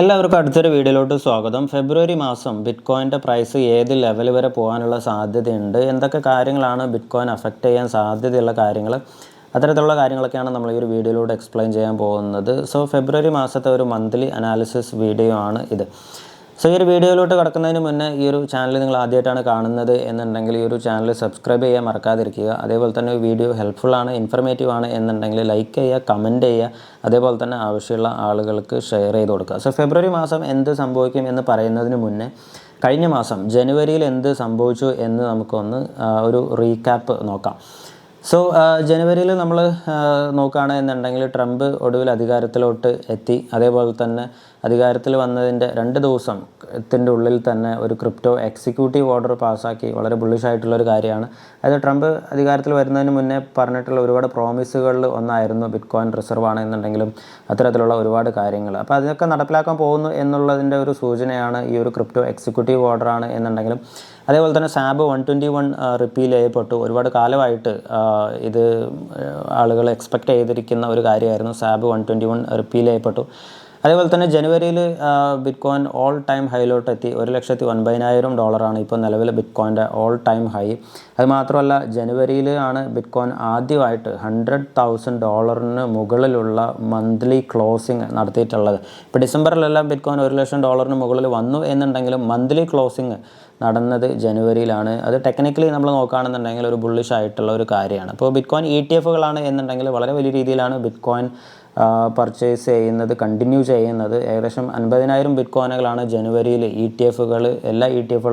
എല്ലാവർക്കും അടുത്തൊരു വീഡിയോയിലോട്ട് സ്വാഗതം. ഫെബ്രുവരി മാസം ബിറ്റ്കോയിൻ്റെ പ്രൈസ് ഏത് ലെവൽ വരെ പോകാനുള്ള സാധ്യതയുണ്ട്, എന്തൊക്കെ കാര്യങ്ങളാണ് ബിറ്റ്കോയിൻ അഫക്റ്റ് ചെയ്യാൻ സാധ്യതയുള്ള കാര്യങ്ങൾ, അത്തരത്തിലുള്ള കാര്യങ്ങളൊക്കെയാണ് നമ്മൾ ഈ ഒരു വീഡിയോയിലൂടെ എക്സ്പ്ലെയിൻ ചെയ്യാൻ പോകുന്നത്. സോ ഫെബ്രുവരി മാസത്തെ ഒരു മന്ത്ലി അനാലിസിസ് വീഡിയോ ആണ് ഇത്. സോ ഈ ഒരു വീഡിയോയിലോട്ട് കിടക്കുന്നതിന് മുന്നേ ഈ ഒരു ചാനൽ നിങ്ങൾ ആദ്യമായിട്ടാണ് കാണുന്നത് എന്നുണ്ടെങ്കിൽ ഈ ഒരു ചാനൽ സബ്സ്ക്രൈബ് ചെയ്യാൻ മറക്കാതിരിക്കുക. അതേപോലെ തന്നെ വീഡിയോ ഹെൽപ്ഫുള്ളാണ്, ഇൻഫർമേറ്റീവ് ആണ് എന്നുണ്ടെങ്കിൽ ലൈക്ക് ചെയ്യുക, കമൻറ്റ് ചെയ്യുക, അതേപോലെ തന്നെ ആവശ്യമുള്ള ആളുകൾക്ക് ഷെയർ ചെയ്ത് കൊടുക്കുക. സോ ഫെബ്രുവരി മാസം എന്ത് സംഭവിക്കും എന്ന് പറയുന്നതിന് മുന്നേ കഴിഞ്ഞ മാസം ജനുവരിയിൽ എന്ത് സംഭവിച്ചു എന്ന് നമുക്കൊന്ന് ഒരു റീക്യാപ്പ് നോക്കാം. സോ ജനുവരിയിൽ നമ്മൾ നോക്കുകയാണ് എന്നുണ്ടെങ്കിൽ ട്രംപ് ഒടുവിൽ അധികാരത്തിലോട്ട് എത്തി. അതേപോലെ തന്നെ അധികാരത്തിൽ വന്നതിൻ്റെ 2 ദിവസത്തിൻ്റെ ഉള്ളിൽ തന്നെ ഒരു ക്രിപ്റ്റോ എക്സിക്യൂട്ടീവ് ഓർഡർ പാസ്സാക്കി. വളരെ ബുള്ളിഷായിട്ടുള്ളൊരു കാര്യമാണ്. അതായത് ട്രംപ് അധികാരത്തിൽ വരുന്നതിന് മുന്നേ പറഞ്ഞിട്ടുള്ള ഒരുപാട് പ്രോമിസുകളിൽ ഒന്നായിരുന്നു ബിറ്റ്കോയിൻ റിസർവ് ആണ് എന്നുണ്ടെങ്കിലും അത്തരത്തിലുള്ള ഒരുപാട് കാര്യങ്ങൾ. അപ്പോൾ അതൊക്കെ നടപ്പിലാക്കാൻ പോകുന്നു എന്നുള്ളതിൻ്റെ ഒരു സൂചനയാണ് ഈ ഒരു ക്രിപ്റ്റോ എക്സിക്യൂട്ടീവ് ഓർഡറാണ് എന്നുണ്ടെങ്കിലും. അതേപോലെ തന്നെ സാബ് 121 റിപ്പീൽ ചെയ്യപ്പെട്ടു. ഒരുപാട് കാലമായിട്ട് ഇത് ആളുകൾ എക്സ്പെക്റ്റ് ചെയ്തിരിക്കുന്ന ഒരു കാര്യമായിരുന്നു. സാബ് 121 റിപ്പീൽ ചെയ്യപ്പെട്ടു. അതേപോലെ തന്നെ ജനുവരിയിൽ ബിറ്റ്കോയിൻ ഓൾ ടൈം ഹൈയിലോട്ട് എത്തി. $1,90,000 ഇപ്പോൾ നിലവിൽ ബിറ്റ്കോയിൻ്റെ ഓൾ ടൈം ഹൈ. അത് മാത്രമല്ല ജനുവരിയിൽ ആണ് ബിറ്റ്കോയിൻ ആദ്യമായിട്ട് $100,000 മുകളിലുള്ള മന്ത്ലി ക്ലോസിങ് നടത്തിയിട്ടുള്ളത്. ഇപ്പോൾ ഡിസംബറിലെല്ലാം ബിറ്റ്കോയിൻ $1,00,000 മുകളിൽ വന്നു എന്നുണ്ടെങ്കിലും മന്ത്ലി ക്ലോസിങ് നടന്നത് ജനുവരിയിലാണ്. അത് ടെക്നിക്കലി നമ്മൾ നോക്കുകയാണെന്നുണ്ടെങ്കിൽ ഒരു ബുള്ളിഷ് ആയിട്ടുള്ള ഒരു കാര്യമാണ്. ഇപ്പോൾ ബിറ്റ്കോയിൻ ETF എന്നുണ്ടെങ്കിൽ വളരെ വലിയ രീതിയിലാണ് ബിറ്റ്കോയിൻ പർച്ചേസ് ചെയ്യുന്നത്, കണ്ടിന്യൂ ചെയ്യുന്നത്. ഏകദേശം 50,000 ബിറ്റ്കോയിനുകളാണ് ജനുവരിയിൽ ETF എല്ലാ ETF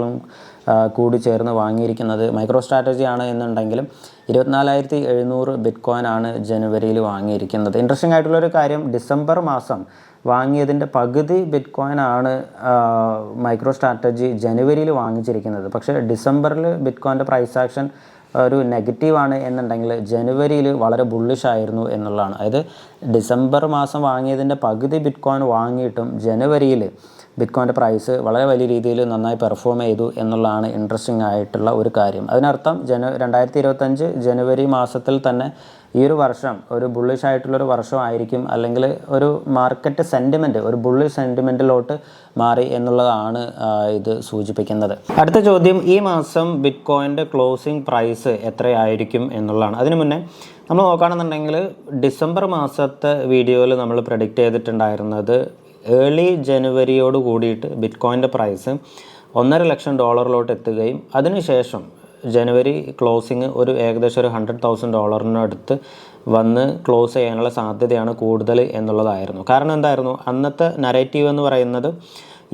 കൂടി ചേർന്ന് വാങ്ങിയിരിക്കുന്നത്. മൈക്രോ സ്ട്രാറ്റജി ആണ് എന്നുണ്ടെങ്കിലും 24,700 ബിറ്റ്കോയിനാണ് ജനുവരിയിൽ വാങ്ങിയിരിക്കുന്നത്. ഇൻട്രസ്റ്റിംഗ് ആയിട്ടുള്ളൊരു കാര്യം, ഡിസംബർ മാസം വാങ്ങിയതിൻ്റെ പകുതി ബിറ്റ്കോയിനാണ് മൈക്രോ സ്ട്രാറ്റജി ജനുവരിയിൽ വാങ്ങിച്ചിരിക്കുന്നത്. പക്ഷേ ഡിസംബറിൽ ബിറ്റ്കോയിൻ്റെ പ്രൈസ് ആക്ഷൻ ഒരു നെഗറ്റീവാണ് എന്നുണ്ടെങ്കിൽ ജനുവരിയിൽ വളരെ ബുള്ളിഷായിരുന്നു എന്നുള്ളതാണ്. അതായത് ഡിസംബർ മാസം വാങ്ങിയതിൻ്റെ പകുതി ബിറ്റ്കോയിൻ വാങ്ങിയിട്ടും ജനുവരിയിൽ ബിറ്റ്കോയിൻ്റെ പ്രൈസ് വളരെ വലിയ രീതിയിൽ നന്നായി പെർഫോം ചെയ്തു എന്നുള്ളതാണ് ഇൻട്രസ്റ്റിംഗ് ആയിട്ടുള്ള ഒരു കാര്യം. അതിനർത്ഥം 2025 ജനുവരി മാസത്തിൽ തന്നെ ഈ ഒരു വർഷം ഒരു ബുള്ളിഷ് ആയിട്ടുള്ളൊരു വർഷമായിരിക്കും, അല്ലെങ്കിൽ ഒരു മാർക്കറ്റ് സെൻറ്റിമെൻറ്റ് ഒരു ബുള്ളിഷ് സെൻറ്റിമെൻറ്റിലോട്ട് മാറി എന്നുള്ളതാണ് ഇത് സൂചിപ്പിക്കുന്നത്. അടുത്ത ചോദ്യം, ഈ മാസം ബിറ്റ്കോയിൻ്റെ ക്ലോസിംഗ് പ്രൈസ് എത്രയായിരിക്കും എന്നുള്ളതാണ്. അതിനു മുന്നേ നമ്മൾ നോക്കുകയാണെന്നുണ്ടെങ്കിൽ ഡിസംബർ മാസത്തെ വീഡിയോയിൽ നമ്മൾ പ്രെഡിക്റ്റ് ചെയ്തിട്ടുണ്ടായിരുന്നത് ഏർലി ജനുവരിയോട് കൂടിയിട്ട് ബിറ്റ്കോയിൻ്റെ പ്രൈസ് $1,00,000 എത്തുകയും അതിനുശേഷം ജനുവരി ക്ലോസിങ് ഒരു ഏകദേശം $100,000 അടുത്ത് വന്ന് ക്ലോസ് ചെയ്യാനുള്ള സാധ്യതയാണ് കൂടുതൽ എന്നുള്ളതായിരുന്നു. കാരണം എന്തായിരുന്നു, അന്നത്തെ നരേറ്റീവ് എന്ന് പറയുന്നത്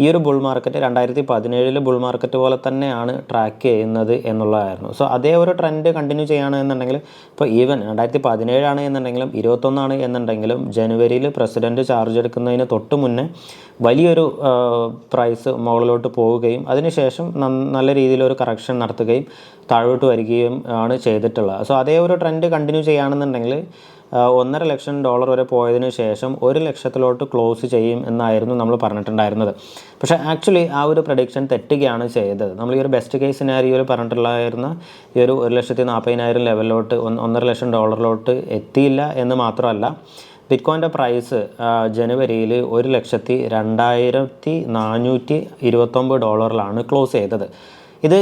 ഈ ഒരു ബുൾ മാർക്കറ്റ് 2017 ബുൾ മാർക്കറ്റ് പോലെ തന്നെയാണ് ട്രാക്ക് ചെയ്യുന്നത് എന്നുള്ളതായിരുന്നു. സോ അതേ ഒരു ട്രെൻഡ് കണ്ടിന്യൂ ചെയ്യുകയാണെന്നുണ്ടെങ്കിൽ ഇപ്പോൾ ഈവൻ 2017 എന്നുണ്ടെങ്കിലും 2021 എന്നുണ്ടെങ്കിലും ജനുവരിയിൽ പ്രസിഡൻറ്റ് ചാർജ് എടുക്കുന്നതിന് തൊട്ട് മുന്നേ വലിയൊരു പ്രൈസ് മുകളിലോട്ട് പോവുകയും അതിനുശേഷം നല്ല രീതിയിലൊരു കറക്ഷൻ നടത്തുകയും താഴോട്ട് വരികയും ആണ് ചെയ്തിട്ടുള്ളത്. സോ അതേ ഒരു ട്രെൻഡ് കണ്ടിന്യൂ ചെയ്യുകയാണെന്നുണ്ടെങ്കിൽ $1,00,000 വരെ പോയതിനു ശേഷം 1,00,000 ക്ലോസ് ചെയ്യും എന്നായിരുന്നു നമ്മൾ പറഞ്ഞിട്ടുണ്ടായിരുന്നത്. പക്ഷേ ആക്ച്വലി ആ ഒരു പ്രഡിക്ഷൻ തെറ്റുകയാണ് ചെയ്തത്. നമ്മൾ ഈ ഒരു ബെസ്റ്റ് കേസ് സിനാരിയോയിൽ പറഞ്ഞിട്ടുള്ളായിരുന്ന ഈ ഒരു 1,40,000 ലെവലിലോട്ട് $1,50,000 എത്തിയില്ല എന്ന് മാത്രമല്ല, ബിറ്റ്കോയിൻ്റെ പ്രൈസ് ജനുവരിയിൽ $1,02,429 ക്ലോസ് ചെയ്തത്. ഇത്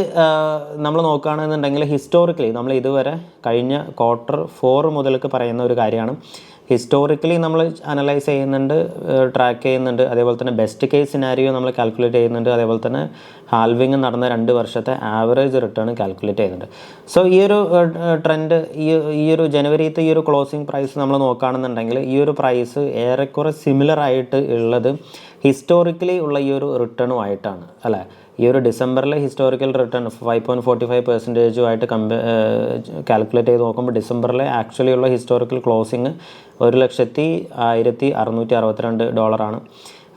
നമ്മൾ നോക്കുകയാണെന്നുണ്ടെങ്കിൽ ഹിസ്റ്റോറിക്കലി നമ്മൾ ഇതുവരെ കഴിഞ്ഞ Q4 മുതൽക്ക് പറയുന്ന ഒരു കാര്യമാണ്. ഹിസ്റ്റോറിക്കലി നമ്മൾ അനലൈസ് ചെയ്യുന്നുണ്ട്, ട്രാക്ക് ചെയ്യുന്നുണ്ട്. അതേപോലെ തന്നെ ബെസ്റ്റ് കേസ് സിനാരിയോ നമ്മൾ കാൽക്കുലേറ്റ് ചെയ്യുന്നുണ്ട്. അതേപോലെ തന്നെ ഹാൽവിങ് നടന്ന 2 വർഷത്തെ ആവറേജ് റിട്ടേൺ കാൽക്കുലേറ്റ് ചെയ്യുന്നുണ്ട്. സോ ഈ ഒരു ട്രെൻഡ് ഈ ഒരു ജനുവരിത്തെ ഈ ഒരു ക്ലോസിംഗ് പ്രൈസ് നമ്മൾ നോക്കുകയാണെന്നുണ്ടെങ്കിൽ ഈ ഒരു പ്രൈസ് ഏറെക്കുറെ സിമിലർ ആയിട്ട് ഉള്ളത് ഹിസ്റ്റോറിക്കലി ഉള്ള ഈ ഒരു റിട്ടേണുമായിട്ടാണ് അല്ലേ. ഈ ഒരു ഡിസംബറിലെ ഹിസ്റ്റോറിക്കൽ റിട്ടേൺ 5.45% കാൽക്കുലേറ്റ് ചെയ്ത് നോക്കുമ്പോൾ ഡിസംബറിലെ ആക്ച്വലി ഉള്ള ഹിസ്റ്റോറിക്കൽ ക്ലോസിങ് $1,01,662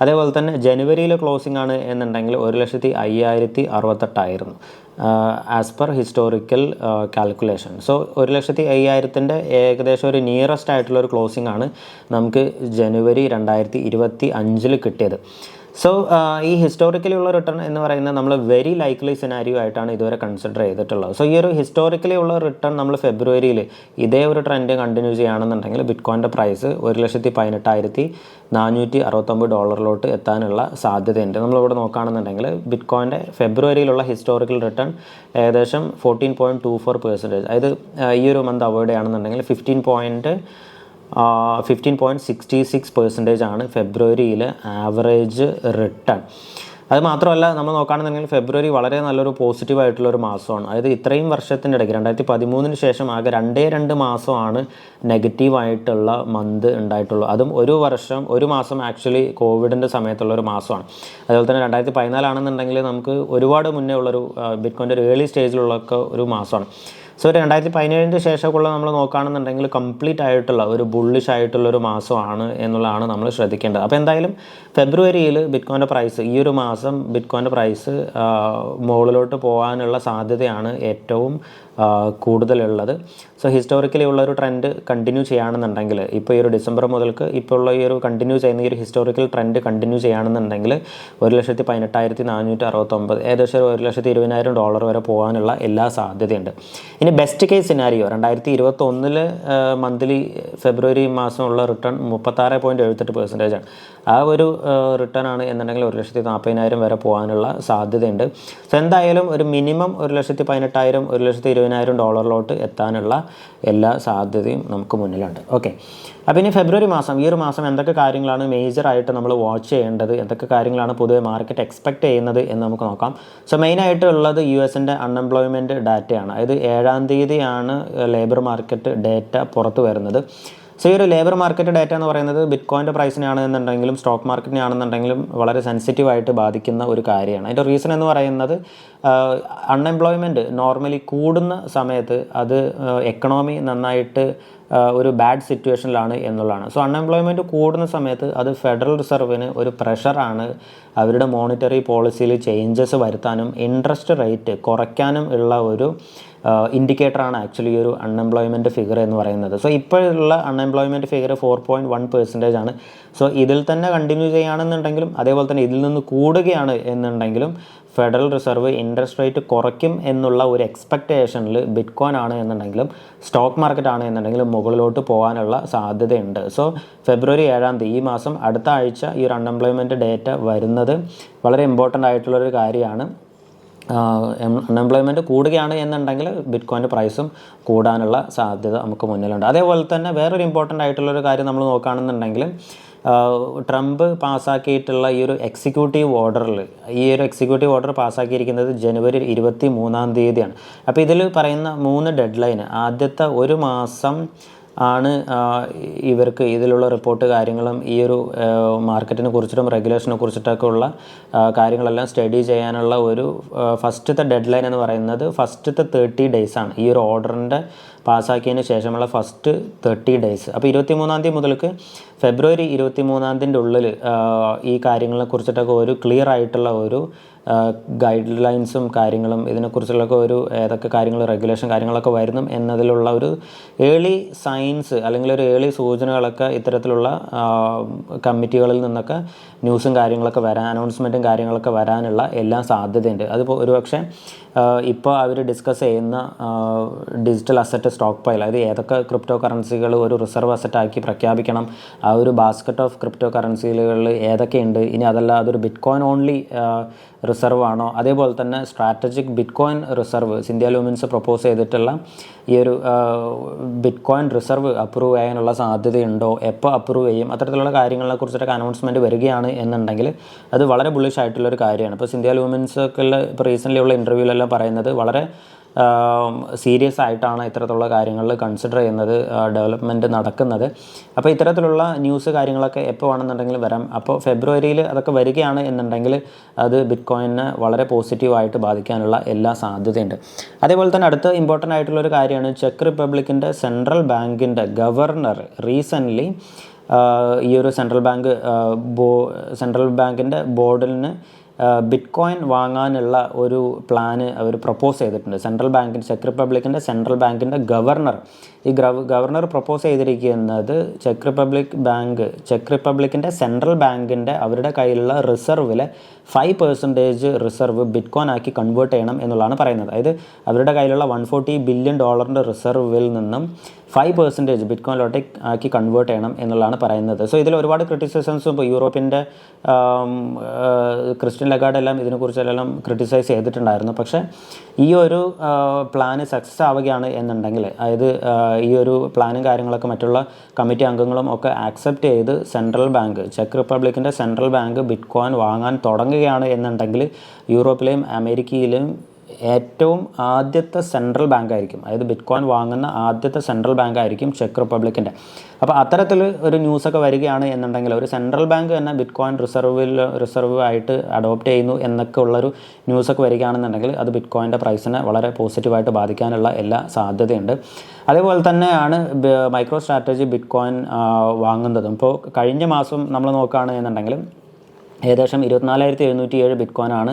അതേപോലെ തന്നെ ജനുവരിയിലെ ക്ലോസിംഗ് ആണ് എന്നുണ്ടെങ്കിൽ 1,05,068 as per historical calculation. So 1,05,000 ഏകദേശം ഒരു നിയറസ്റ്റ് ആയിട്ടുള്ളൊരു ക്ലോസിംഗ് ആണ് നമുക്ക് ജനുവരി 2025 കിട്ടിയത്. സോ ഈ ഹിസ്റ്റോറിക്കലി ഉള്ള റിട്ടേൺ എന്ന് പറയുന്നത് നമ്മൾ വെരി ലൈക്ലി സിനാരിയോ ആയിട്ടാണ് ഇതുവരെ കൺസിഡർ ചെയ്തിട്ടുള്ളത്. സോ ഈ ഒരു ഹിസ്റ്റോറിക്കലി ഉള്ള റിട്ടേൺ നമ്മൾ ഫെബ്രുവരിയിൽ ഇതേ ഒരു ട്രെൻഡ് കണ്ടിന്യൂ ചെയ്യുകയാണെന്നുണ്ടെങ്കിൽ ബിറ്റ്കോയിൻ്റെ പ്രൈസ് 1,18,000 $469 എത്താനുള്ള സാധ്യതയുണ്ട്. നമ്മളിവിടെ നോക്കുകയാണെന്നുണ്ടെങ്കിൽ ബിറ്റ് കോയിൻ്റെ ഫെബ്രുവരിയിലുള്ള ഹിസ്റ്റോറിക്കൽ റിട്ടേൺ ഏകദേശം 14.24%. അതായത് ഈ ഒരു മന്ത് അവോയ്ഡ് ചെയ്യുകയാണെന്നുണ്ടെങ്കിൽ 15.66% ആണ് ഫെബ്രുവരിയിലെ ആവറേജ് റിട്ടേൺ. അത് മാത്രമല്ല, നമ്മൾ നോക്കുകയാണെന്നുണ്ടെങ്കിൽ ഫെബ്രുവരി വളരെ നല്ലൊരു പോസിറ്റീവായിട്ടുള്ളൊരു മാസമാണ്. അതായത് ഇത്രയും വർഷത്തിൻ്റെ ഇടയ്ക്ക് 2013 ശേഷം ആകെ 2 മാസമാണ് നെഗറ്റീവായിട്ടുള്ള മന്ത് ഉണ്ടായിട്ടുള്ളൂ. അതും ഒരു മാസം ആക്ച്വലി കോവിഡിൻ്റെ സമയത്തുള്ളൊരു മാസമാണ്. അതുപോലെ തന്നെ 2014 നമുക്ക് ഒരുപാട് മുന്നേ ഉള്ളൊരു ബിറ്റ് കോയിൻ്റെ ഒരു ഏർലി സ്റ്റേജിലുള്ളൊക്കെ ഒരു മാസമാണ്. സോ 2017 ശേഷമൊക്കെയുള്ള നമ്മൾ നോക്കുകയാണെന്നുണ്ടെങ്കിൽ കംപ്ലീറ്റ് ആയിട്ടുള്ള ഒരു ബുള്ളിഷ് ആയിട്ടുള്ളൊരു മാസമാണ് എന്നുള്ളതാണ് നമ്മൾ ശ്രദ്ധിക്കേണ്ടത്. അപ്പോൾ എന്തായാലും ഫെബ്രുവരിയിൽ ബിറ്റ് കോയിൻ്റെ പ്രൈസ്, ഈ ഒരു മാസം ബിറ്റ് കോയിൻ്റെ പ്രൈസ് മുകളിലോട്ട് പോകാനുള്ള സാധ്യതയാണ് ഏറ്റവും കൂടുതലുള്ളത്. സോ ഹിസ്റ്റോറിക്കലി ഉള്ളൊരു ട്രെൻഡ് കണ്ടിന്യൂ ചെയ്യുകയാണെന്നുണ്ടെങ്കിൽ, ഇപ്പോൾ ഈ ഒരു ഡിസംബർ മുതൽക്ക് ഇപ്പോൾ ഉള്ള ഈ ഒരു കണ്ടിന്യൂ ചെയ്യുന്ന ഈ ഒരു ഹിസ്റ്റോറിക്കൽ ട്രെൻഡ് കണ്ടിന്യൂ ചെയ്യുകയാണെന്നുണ്ടെങ്കിൽ 1,18,469 ഏകദേശം $1,20,000 വരെ പോകാനുള്ള എല്ലാ സാധ്യതയുണ്ട്. ഇനി ബെസ്റ്റ് കേസ് സിനാരിയോ 2021 മന്ത്ലി ഫെബ്രുവരി മാസമുള്ള റിട്ടേൺ 36.78% ആണ്. ആ ഒരു റിട്ടേൺ ആണ് എന്നുണ്ടെങ്കിൽ 1,40,000 വരെ പോകാനുള്ള സാധ്യതയുണ്ട്. സോ എന്തായാലും ഒരു മിനിമം 1,18,000 $1,20,000 എത്താനുള്ള എല്ലാ സാധ്യതയും നമുക്ക് മുന്നിലുണ്ട്. ഓക്കെ, അപ്പോൾ ഇനി ഫെബ്രുവരി മാസം, ഈ ഒരു മാസം എന്തൊക്കെ കാര്യങ്ങളാണ് മേജറായിട്ട് നമ്മൾ വാച്ച് ചെയ്യേണ്ടത്, എന്തൊക്കെ കാര്യങ്ങളാണ് പൊതുവെ മാർക്കറ്റ് എക്സ്പെക്റ്റ് ചെയ്യുന്നത് എന്ന് നമുക്ക് നോക്കാം. സോ മെയിനായിട്ട് ഉള്ളത് US-ൻ്റെ അൺഎംപ്ലോയ്മെൻറ്റ് ഡാറ്റയാണ്. അതായത് 7-ാം തീയതിയാണ് ലേബർ മാർക്കറ്റ് ഡേറ്റ പുറത്തു വരുന്നത്. സോ ഈ ഒരു ലേബർ മാർക്കറ്റ് ഡാറ്റ എന്ന് പറയുന്നത് ബിറ്റ് കോയിൻ്റെ പ്രൈസിനാണെന്നുണ്ടെങ്കിലും സ്റ്റോക്ക് മാർക്കറ്റിനാണെന്നുണ്ടെങ്കിലും വളരെ സെൻസിറ്റീവായിട്ട് ബാധിക്കുന്ന ഒരു കാര്യമാണ്. അതിൻ്റെ റീസൺ എന്ന് പറയുന്നത് അൺഎംപ്ലോയ്മെൻറ്റ് നോർമലി കൂടുന്ന സമയത്ത് അത് എക്കണോമി നന്നായിട്ട് ഒരു ബാഡ് സിറ്റുവേഷനിലാണ് എന്നുള്ളതാണ്. സോ അൺഎംപ്ലോയ്മെൻറ്റ് കൂടുന്ന സമയത്ത് അത് ഫെഡറൽ റിസർവിന് ഒരു പ്രഷറാണ് അവരുടെ മോണിറ്ററി പോളിസിയിൽ ചേഞ്ചസ് വരുത്താനും ഇൻട്രസ്റ്റ് റേറ്റ് കുറയ്ക്കാനും ഉള്ള ഒരു ഇൻഡിക്കേറ്ററാണ് ആക്ച്വലി ഈ ഒരു അൺഎംപ്ലോയ്മെൻറ്റ് ഫിഗർ എന്ന് പറയുന്നത്. സോ ഇപ്പോഴുള്ള അൺഎംപ്ലോയ്മെൻറ്റ് ഫിഗർ 4.1% ആണ്. സോ ഇതിൽ തന്നെ കണ്ടിന്യൂ ചെയ്യുകയാണെന്നുണ്ടെങ്കിലും അതേപോലെ തന്നെ ഇതിൽ നിന്ന് കൂടുകയാണ് എന്നുണ്ടെങ്കിലും ഫെഡറൽ റിസർവ് ഇൻട്രസ്റ്റ് റേറ്റ് കുറയ്ക്കും എന്നുള്ള ഒരു എക്സ്പെക്റ്റേഷനിൽ ബിറ്റ് കോയിൻ ആണ് എന്നുണ്ടെങ്കിലും സ്റ്റോക്ക് മാർക്കറ്റ് ആണ് എന്നുണ്ടെങ്കിലും മുകളിലോട്ട് പോകാനുള്ള സാധ്യതയുണ്ട്. സോ ഫെബ്രുവരി 7-ാം തീയതി, ഈ മാസം അടുത്ത ആഴ്ച ഈ ഒരു അൺഎംപ്ലോയ്മെൻറ്റ് ഡേറ്റ വരുന്നത് വളരെ ഇമ്പോർട്ടൻ്റ് ആയിട്ടുള്ളൊരു കാര്യമാണ്. അൺഎംപ്ലോയ്മെൻറ്റ് കൂടുകയാണ് എന്നുണ്ടെങ്കിൽ ബിറ്റ് കോയിൻ്റെ പ്രൈസും കൂടാനുള്ള സാധ്യത നമുക്ക് മുന്നിലുണ്ട്. അതേപോലെ തന്നെ വേറൊരു ഇമ്പോർട്ടൻ്റ് ആയിട്ടുള്ളൊരു കാര്യം നമ്മൾ നോക്കുകയാണെന്നുണ്ടെങ്കിൽ ട്രംപ് പാസ്സാക്കിയിട്ടുള്ള ഈ ഒരു എക്സിക്യൂട്ടീവ് ഓർഡറിൽ, ഈ ഒരു എക്സിക്യൂട്ടീവ് ഓർഡർ പാസ്സാക്കിയിരിക്കുന്നത് ജനുവരി 23-ാം തീയതിയാണ്. അപ്പോൾ ഇതിൽ പറയുന്ന 3 ഡെഡ് ലൈൻ, ആദ്യത്തെ ഒരു മാസം ആണ് ഇവർക്ക് ഇതിലുള്ള റിപ്പോർട്ട് കാര്യങ്ങളും ഈ ഒരു മാർക്കറ്റിനെ കുറിച്ചിട്ടും റെഗുലേഷനെ കുറിച്ചിട്ടൊക്കെ ഉള്ള കാര്യങ്ങളെല്ലാം സ്റ്റഡി ചെയ്യാനുള്ള ഒരു ഫസ്റ്റത്തെ ഡെഡ് ലൈൻ എന്ന് പറയുന്നത് ഫസ്റ്റത്തെ 30 ഡേയ്സ് ആണ്. ഈ ഒരു ഓർഡറിൻ്റെ പാസ്സാക്കിയതിന് ശേഷമുള്ള ഫസ്റ്റ് 30 ഡേയ്സ്. അപ്പോൾ 23-ാം തീയതി മുതൽക്ക് ഫെബ്രുവരി 23-ാം തീയതിൻ്റെ ഉള്ളിൽ ഈ കാര്യങ്ങളെ കുറിച്ചിട്ടൊക്കെ ഒരു ക്ലിയർ ആയിട്ടുള്ള ഒരു ഗൈഡ് ലൈൻസും കാര്യങ്ങളും ഇതിനെക്കുറിച്ചുള്ളൊക്കെ ഒരു ഏതൊക്കെ കാര്യങ്ങൾ റെഗുലേഷൻ കാര്യങ്ങളൊക്കെ വരുന്നു എന്നതിലുള്ള ഒരു ഏർലി സൈൻസ് അല്ലെങ്കിൽ ഒരു ഏർലി സൂചനകളൊക്കെ ഇത്തരത്തിലുള്ള കമ്മിറ്റികളിൽ നിന്നൊക്കെ ന്യൂസും കാര്യങ്ങളൊക്കെ വരാൻ, അനൗൺസ്മെൻറ്റും കാര്യങ്ങളൊക്കെ വരാനുള്ള എല്ലാ സാധ്യതയുണ്ട്. അതിപ്പോൾ ഒരുപക്ഷെ ഇപ്പോൾ അവർ ഡിസ്കസ് ചെയ്യുന്ന ഡിജിറ്റൽ അസറ്റ് സ്റ്റോക്ക് പൈൽ, അതായത് ഏതൊക്കെ ക്രിപ്റ്റോ കറൻസികൾ ഒരു റിസർവ് അസറ്റാക്കി പ്രഖ്യാപിക്കണം, ആ ഒരു ബാസ്ക്കറ്റ് ഓഫ് ക്രിപ്റ്റോ കറൻസികളിൽ ഏതൊക്കെയുണ്ട്, ഇനി അതല്ല അതൊരു ബിറ്റ് കോയിൻ ഓൺലി റിസർവ് ആണോ, അതേപോലെ തന്നെ strategic bitcoin reserve Cynthia Lummis propose ചെയ്തിട്ടുള്ള ഈ ഒരു ബിറ്റ് കോയിൻ റിസർവ് അപ്രൂവ് ചെയ്യാനുള്ള സാധ്യതയുണ്ടോ, എപ്പോൾ അപ്രൂവ് ചെയ്യും, അത്തരത്തിലുള്ള കാര്യങ്ങളെ കുറിച്ചിട്ടൊക്കെ അനൗൺസ്മെൻറ്റ് വരികയാണ് എന്നുണ്ടെങ്കിൽ അത് വളരെ ബുള്ളിഷ് ആയിട്ടുള്ളൊരു കാര്യമാണ്. ഇപ്പോൾ ഇന്ത്യ ലൂമിൻസ് ഒക്കെ ഇപ്പോൾ റീസെൻ്റ്ലി ഉള്ള ഇൻ്റർവ്യൂവിലെല്ലാം പറയുന്നത് വളരെ സീരിയസ് ആയിട്ടാണ് ഇത്തരത്തിലുള്ള കാര്യങ്ങളിൽ കൺസിഡർ ചെയ്യുന്നത്, ഡെവലപ്മെൻറ്റ് നടക്കുന്നത്. അപ്പോൾ ഇത്തരത്തിലുള്ള ന്യൂസ് കാര്യങ്ങളൊക്കെ എപ്പോൾ വേണമെന്നുണ്ടെങ്കിലും വരാം. അപ്പോൾ ഫെബ്രുവരിയിൽ അതൊക്കെ വരികയാണ് എന്നുണ്ടെങ്കിൽ അത് ബിറ്റ് കോയിനെ വളരെ പോസിറ്റീവായിട്ട് ബാധിക്കാനുള്ള എല്ലാ സാധ്യതയുണ്ട്. അതേപോലെ തന്നെ അടുത്ത ഇമ്പോർട്ടൻ്റ് ആയിട്ടുള്ളൊരു കാര്യമാണ് ചെക്ക് റിപ്പബ്ലിക്കിൻ്റെ സെൻട്രൽ ബാങ്കിൻ്റെ ഗവർണർ റീസെൻ്റ്ലി ഈ ഒരു സെൻട്രൽ ബാങ്കിൻ്റെ ബോർഡിന് ബിറ്റ് കോയിൻ വാങ്ങാനുള്ള ഒരു പ്ലാന് അവർ പ്രപ്പോസ് ചെയ്തിട്ടുണ്ട്. ചെക്ക് റിപ്പബ്ലിക്കിൻ്റെ സെൻട്രൽ ബാങ്കിൻ്റെ ഗവർണർ ഗവർണർ പ്രപ്പോസ് ചെയ്തിരിക്കുന്നത് ചെക്ക് റിപ്പബ്ലിക്കിൻ്റെ സെൻട്രൽ ബാങ്കിൻ്റെ അവരുടെ കയ്യിലുള്ള റിസർവിലെ 5% റിസർവ് ബിറ്റ് കോയിൻ ആക്കി കൺവേർട്ട് ചെയ്യണം എന്നുള്ളതാണ് പറയുന്നത്. അതായത് അവരുടെ കയ്യിലുള്ള $140 ബില്യൺ റിസർവിൽ നിന്നും 5% ബിറ്റ് കോയിനിലോട്ട് ആക്കി കൺവേർട്ട് ചെയ്യണം എന്നുള്ളതാണ് പറയുന്നത്. സോ ഇതിൽ ഒരുപാട് ക്രിറ്റിസിസംസും ഇപ്പോൾ യൂറോപ്പിൻ്റെ ക്രിസ്റ്റ്യൻ ലഗാർഡ് എല്ലാം ഇതിനെക്കുറിച്ചെല്ലാം ക്രിറ്റിസൈസ് ചെയ്തിട്ടുണ്ടായിരുന്നു. പക്ഷേ ഈ ഒരു പ്ലാന് സക്സസ് ആവുകയാണ് എന്നുണ്ടെങ്കിൽ, അതായത് ഈ ഒരു പ്ലാനും കാര്യങ്ങളൊക്കെ മറ്റുള്ള കമ്മിറ്റി അംഗങ്ങളും ഒക്കെ ആക്സെപ്റ്റ് ചെയ്ത് ചെക്ക് റിപ്പബ്ലിക്കിൻ്റെ സെൻട്രൽ ബാങ്ക് ബിറ്റ് കോയിൻ വാങ്ങാൻ തുടങ്ങുകയാണ് എന്നുണ്ടെങ്കിൽ യൂറോപ്പിലെയും അമേരിക്കയിലെയും ഏറ്റവും ആദ്യത്തെ സെൻട്രൽ ബാങ്ക് ആയിരിക്കും, അതായത് ബിറ്റ് കോയിൻ വാങ്ങുന്ന ആദ്യത്തെ സെൻട്രൽ ബാങ്ക് ആയിരിക്കും ചെക്ക് റിപ്പബ്ലിക്കിൻ്റെ. അപ്പോൾ അത്തരത്തിൽ ഒരു ന്യൂസൊക്കെ വരികയാണ് എന്നുണ്ടെങ്കിൽ, ഒരു സെൻട്രൽ ബാങ്ക് തന്നെ ബിറ്റ് കോയിൻ റിസർവ് ആയിട്ട് അഡോപ്റ്റ് ചെയ്യുന്നു എന്നൊക്കെ ഉള്ളൊരു ന്യൂസൊക്കെ വരികയാണെന്നുണ്ടെങ്കിൽ അത് ബിറ്റ് കോയിൻ്റെ പ്രൈസിനെ വളരെ പോസിറ്റീവായിട്ട് ബാധിക്കാനുള്ള എല്ലാ സാധ്യതയുണ്ട്. അതേപോലെ തന്നെയാണ് മൈക്രോ സ്ട്രാറ്റജി ബിറ്റ് കോയിൻ വാങ്ങുന്നതും. ഇപ്പോൾ കഴിഞ്ഞ മാസം നമ്മൾ നോക്കുകയാണ് എന്നുണ്ടെങ്കിൽ ഏകദേശം 24,707 ബിറ്റ് കോയിനാണ്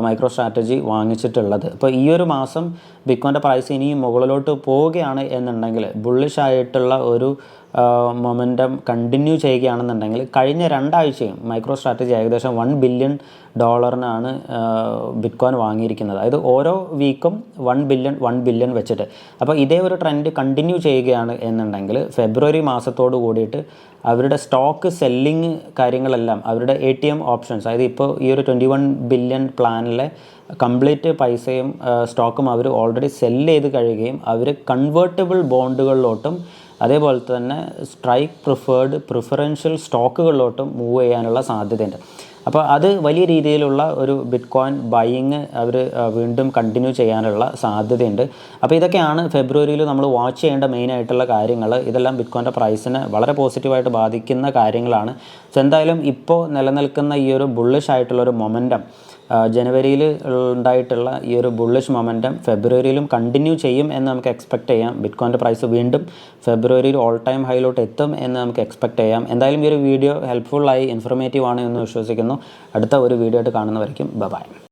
മൈക്രോ സ്ട്രാറ്റജി വാങ്ങിച്ചിട്ടുള്ളത്. അപ്പോൾ ഈ ഒരു മാസം ബിറ്റ് കോയിൻ്റെ പ്രൈസ് ഇനിയും മുകളിലോട്ട് പോവുകയാണ് എന്നുണ്ടെങ്കിൽ, ബുള്ളിഷ് ആയിട്ടുള്ള ഒരു മൊമെൻറ്റം കണ്ടിന്യൂ ചെയ്യുകയാണെന്നുണ്ടെങ്കിൽ, കഴിഞ്ഞ 2 ആഴ്ചയും മൈക്രോ സ്ട്രാറ്റജി ഏകദേശം $1 ബില്യൺ ബിറ്റ് കോയിൻ വാങ്ങിയിരിക്കുന്നത്. അതായത് ഓരോ വീക്കും $1 ബില്യൺ വെച്ചിട്ട്. അപ്പോൾ ഇതേ ഒരു ട്രെൻഡ് കണ്ടിന്യൂ ചെയ്യുകയാണ് എന്നുണ്ടെങ്കിൽ ഫെബ്രുവരി മാസത്തോട് കൂടിയിട്ട് അവരുടെ സ്റ്റോക്ക് സെല്ലിങ് കാര്യങ്ങളെല്ലാം, അവരുടെ ATM ഓപ്ഷൻസ്, അതായത് ഇപ്പോൾ ഈ ഒരു 21 ബില്യൺ പ്ലാനിലെ കംപ്ലീറ്റ് പൈസയും സ്റ്റോക്കും അവർ ഓൾറെഡി സെല്ല് ചെയ്ത് കഴിയുകയും അവർ കൺവേർട്ടബിൾ ബോണ്ടുകളിലോട്ടും അതേപോലെ തന്നെ പ്രിഫറൻഷ്യൽ സ്റ്റോക്കുകളിലോട്ടും മൂവ് ചെയ്യാനുള്ള സാധ്യതയുണ്ട്. അപ്പോൾ അത് വലിയ രീതിയിലുള്ള ഒരു ബിറ്റ് കോയിൻ ബൈയിങ് അവർ വീണ്ടും കണ്ടിന്യൂ ചെയ്യാനുള്ള സാധ്യതയുണ്ട്. അപ്പോൾ ഇതൊക്കെയാണ് ഫെബ്രുവരിയിൽ നമ്മൾ വാച്ച് ചെയ്യേണ്ട മെയിനായിട്ടുള്ള കാര്യങ്ങൾ. ഇതെല്ലാം ബിറ്റ് കോയിൻ്റെ പ്രൈസിനെ വളരെ പോസിറ്റീവായിട്ട് ബാധിക്കുന്ന കാര്യങ്ങളാണ്. സോ എന്തായാലും ഇപ്പോൾ നിലനിൽക്കുന്ന ഈ ഒരു ബുള്ളിഷ് ആയിട്ടുള്ളൊരു മൊമെൻറ്റം, ജനുവരിയിൽ ഉണ്ടായിട്ടുള്ള ഈ ഒരു ബുള്ളിഷ് മൊമെൻറ്റം ഫെബ്രുവരിയിലും കണ്ടിന്യൂ ചെയ്യും എന്ന് നമുക്ക് എക്സ്പെക്റ്റ് ചെയ്യാം. ബിറ്റ് കോയിൻ്റെ പ്രൈസ് വീണ്ടും ഫെബ്രുവരിയിൽ ഓൾ ടൈം ഹൈയിലോട്ട് എത്തും എന്ന് നമുക്ക് എക്സ്പെക്റ്റ് ചെയ്യാം. എന്തായാലും ഈ ഒരു വീഡിയോ ഹെൽപ്ഫുള്ളായി ഇൻഫോർമേറ്റീവ് ആണ് എന്ന് വിശ്വസിക്കുന്നു. അടുത്ത ഒരു വീഡിയോ ആയിട്ട് കാണുന്നവരേക്കും ബൈ.